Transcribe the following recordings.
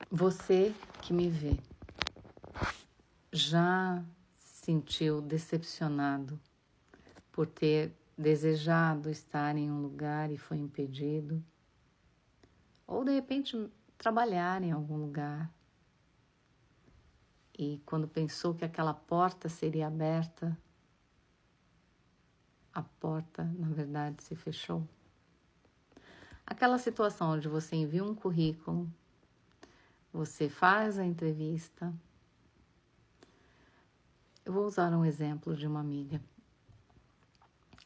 Você que me vê, já se sentiu decepcionado por ter desejado estar em um lugar e foi impedido? Ou de repente trabalhar em algum lugar e quando pensou que aquela porta seria aberta, a porta na verdade se fechou? Aquela situação onde você envia um currículo, você faz a entrevista. Eu vou usar um exemplo de uma amiga.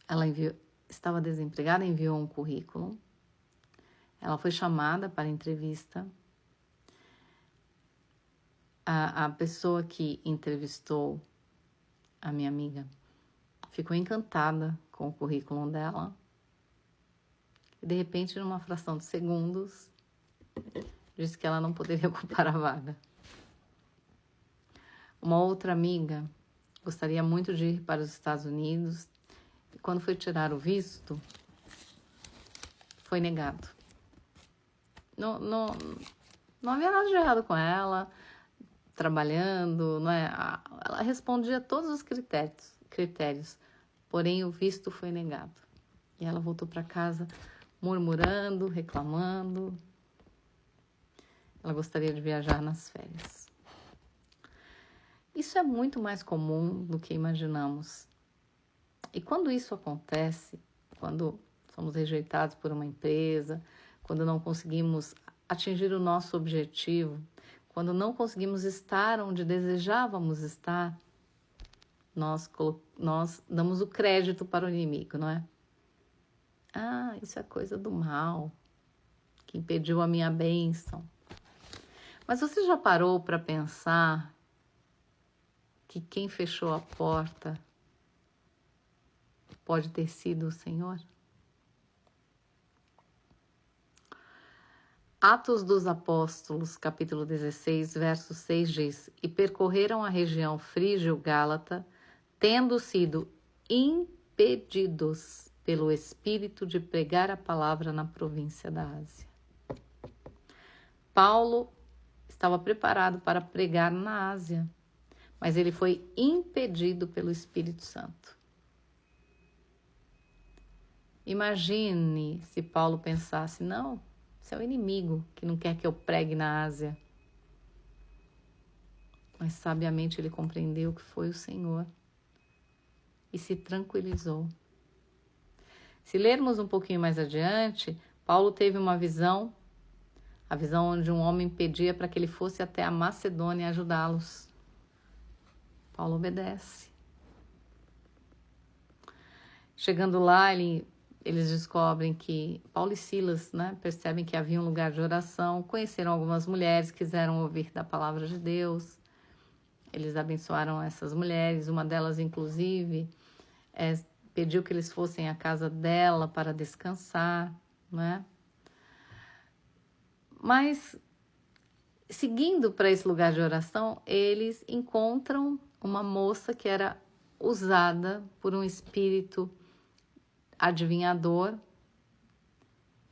Ela estava desempregada, enviou um currículo. Ela foi chamada para a entrevista. A pessoa que entrevistou a minha amiga ficou encantada com o currículo dela. E de repente, numa fração de segundos, disse que ela não poderia ocupar a vaga. Uma outra amiga gostaria muito de ir para os Estados Unidos e quando foi tirar o visto, foi negado. Não havia nada de errado com ela, trabalhando, não é? Ela respondia a todos os critérios, porém o visto foi negado. E ela voltou para casa murmurando, reclamando. Ela gostaria de viajar nas férias. Isso é muito mais comum do que imaginamos. E quando isso acontece, quando somos rejeitados por uma empresa, quando não conseguimos atingir o nosso objetivo, quando não conseguimos estar onde desejávamos estar, nós damos o crédito para o inimigo, não é? Ah, isso é coisa do mal, que impediu a minha bênção. Mas você já parou para pensar que quem fechou a porta pode ter sido o Senhor? Atos dos Apóstolos, capítulo 16, verso 6 diz: E percorreram a região frígio-gálata, tendo sido impedidos pelo Espírito de pregar a palavra na província da Ásia. Paulo estava preparado para pregar na Ásia, mas ele foi impedido pelo Espírito Santo. Imagine se Paulo pensasse, não, esse é o inimigo que não quer que eu pregue na Ásia. Mas sabiamente ele compreendeu que foi o Senhor e se tranquilizou. Se lermos um pouquinho mais adiante, Paulo teve uma visão, a visão onde um homem pedia para que ele fosse até a Macedônia ajudá-los. Paulo obedece. Chegando lá, eles descobrem que Paulo e Silas, né, percebem que havia um lugar de oração, conheceram algumas mulheres, quiseram ouvir da palavra de Deus. Eles abençoaram essas mulheres, uma delas, inclusive, pediu que eles fossem à casa dela para descansar, né? Mas, seguindo para esse lugar de oração, eles encontram uma moça que era usada por um espírito adivinhador.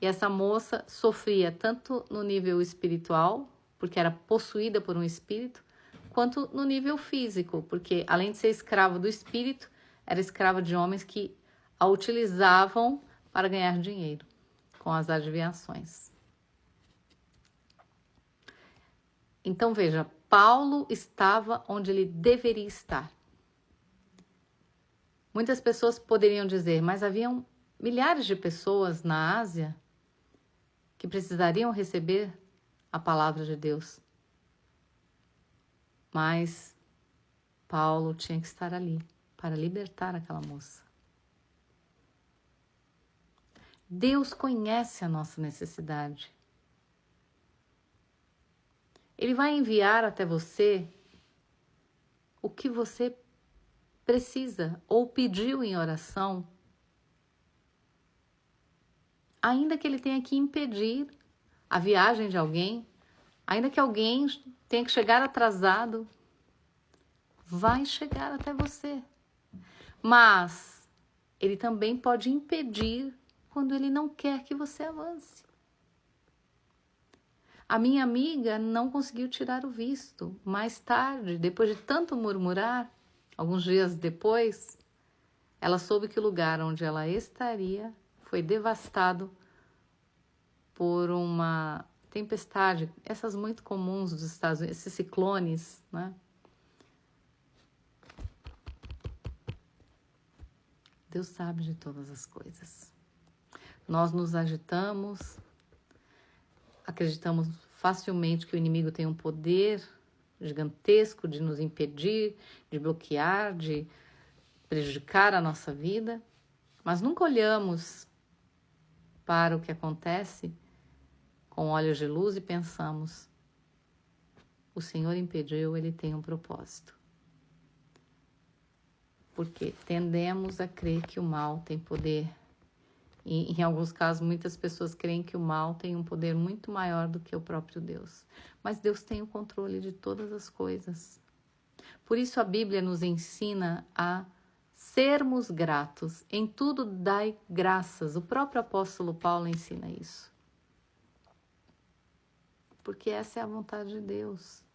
E essa moça sofria tanto no nível espiritual, porque era possuída por um espírito, quanto no nível físico, porque além de ser escrava do espírito, era escrava de homens que a utilizavam para ganhar dinheiro com as adivinhações. Então veja, Paulo estava onde ele deveria estar. Muitas pessoas poderiam dizer, mas haviam milhares de pessoas na Ásia que precisariam receber a palavra de Deus. Mas Paulo tinha que estar ali para libertar aquela moça. Deus conhece a nossa necessidade. Ele vai enviar até você o que você precisa ou pediu em oração, ainda que ele tenha que impedir a viagem de alguém, ainda que alguém tenha que chegar atrasado, vai chegar até você. Mas ele também pode impedir quando ele não quer que você avance. A minha amiga não conseguiu tirar o visto. Mais tarde, depois de tanto murmurar, alguns dias depois, ela soube que o lugar onde ela estaria foi devastado por uma tempestade, essas muito comuns dos Estados Unidos, esses ciclones, né? Deus sabe de todas as coisas. Nós nos agitamos, acreditamos facilmente que o inimigo tem um poder gigantesco de nos impedir, de bloquear, de prejudicar a nossa vida, mas nunca olhamos para o que acontece com olhos de luz e pensamos: o Senhor impediu, Ele tem um propósito. Porque tendemos a crer que o mal tem poder. E em alguns casos, muitas pessoas creem que o mal tem um poder muito maior do que o próprio Deus. Mas Deus tem o controle de todas as coisas. Por isso a Bíblia nos ensina a sermos gratos. Em tudo dai graças. O próprio apóstolo Paulo ensina isso. Porque essa é a vontade de Deus.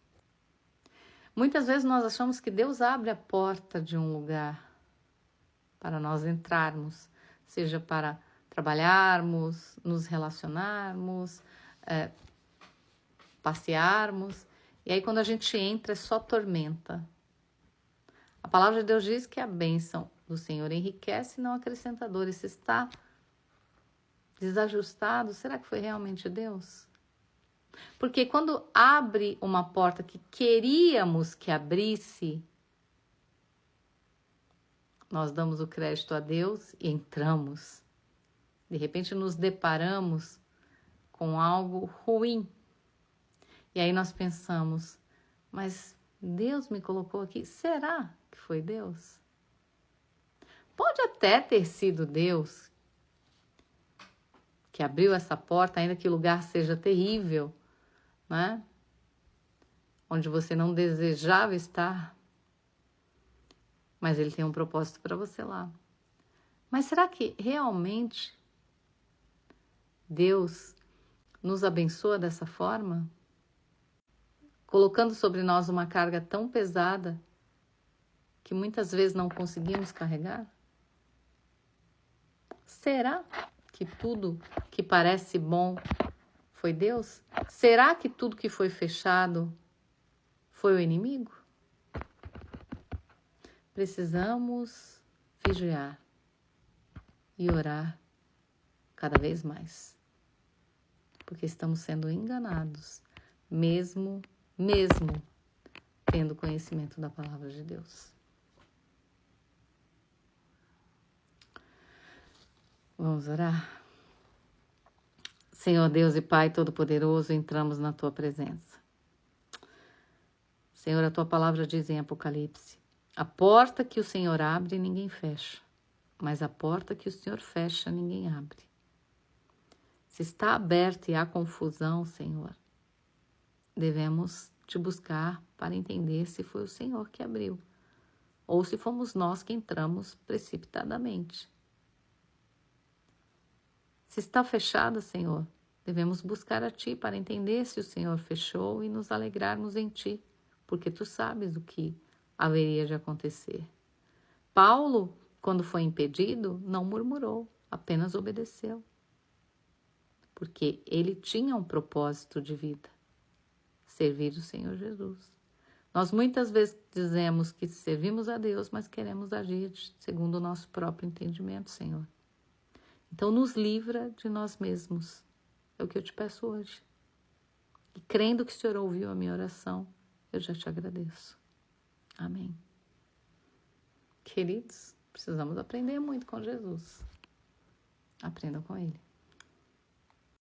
Muitas vezes nós achamos que Deus abre a porta de um lugar para nós entrarmos, seja para trabalharmos, nos relacionarmos, passearmos, e aí quando a gente entra é só tormenta. A palavra de Deus diz que a bênção do Senhor enriquece e não acrescenta dor. E se está desajustado, será que foi realmente Deus? Porque quando abre uma porta que queríamos que abrisse, nós damos o crédito a Deus e entramos. De repente nos deparamos com algo ruim. E aí nós pensamos, mas Deus me colocou aqui, será que foi Deus? Pode até ter sido Deus que abriu essa porta, ainda que o lugar seja terrível, né? Onde você não desejava estar, mas Ele tem um propósito para você lá. Mas será que realmente Deus nos abençoa dessa forma? Colocando sobre nós uma carga tão pesada que muitas vezes não conseguimos carregar? Será que tudo que parece bom foi Deus? Será que tudo que foi fechado foi o inimigo? Precisamos vigiar e orar cada vez mais, porque estamos sendo enganados, mesmo tendo conhecimento da palavra de Deus. Vamos orar? Senhor Deus e Pai Todo-Poderoso, entramos na Tua presença. Senhor, a Tua palavra diz em Apocalipse: a porta que o Senhor abre, ninguém fecha, mas a porta que o Senhor fecha, ninguém abre. Se está aberta e há confusão, Senhor, devemos Te buscar para entender se foi o Senhor que abriu, ou se fomos nós que entramos precipitadamente. Se está fechada, Senhor, devemos buscar a Ti para entender se o Senhor fechou e nos alegrarmos em Ti, porque Tu sabes o que haveria de acontecer. Paulo, quando foi impedido, não murmurou, apenas obedeceu, porque ele tinha um propósito de vida, servir o Senhor Jesus. Nós muitas vezes dizemos que servimos a Deus, mas queremos agir segundo o nosso próprio entendimento, Senhor. Então, nos livra de nós mesmos. É o que eu te peço hoje. E crendo que o Senhor ouviu a minha oração, eu já te agradeço. Amém. Queridos, precisamos aprender muito com Jesus. Aprendam com Ele.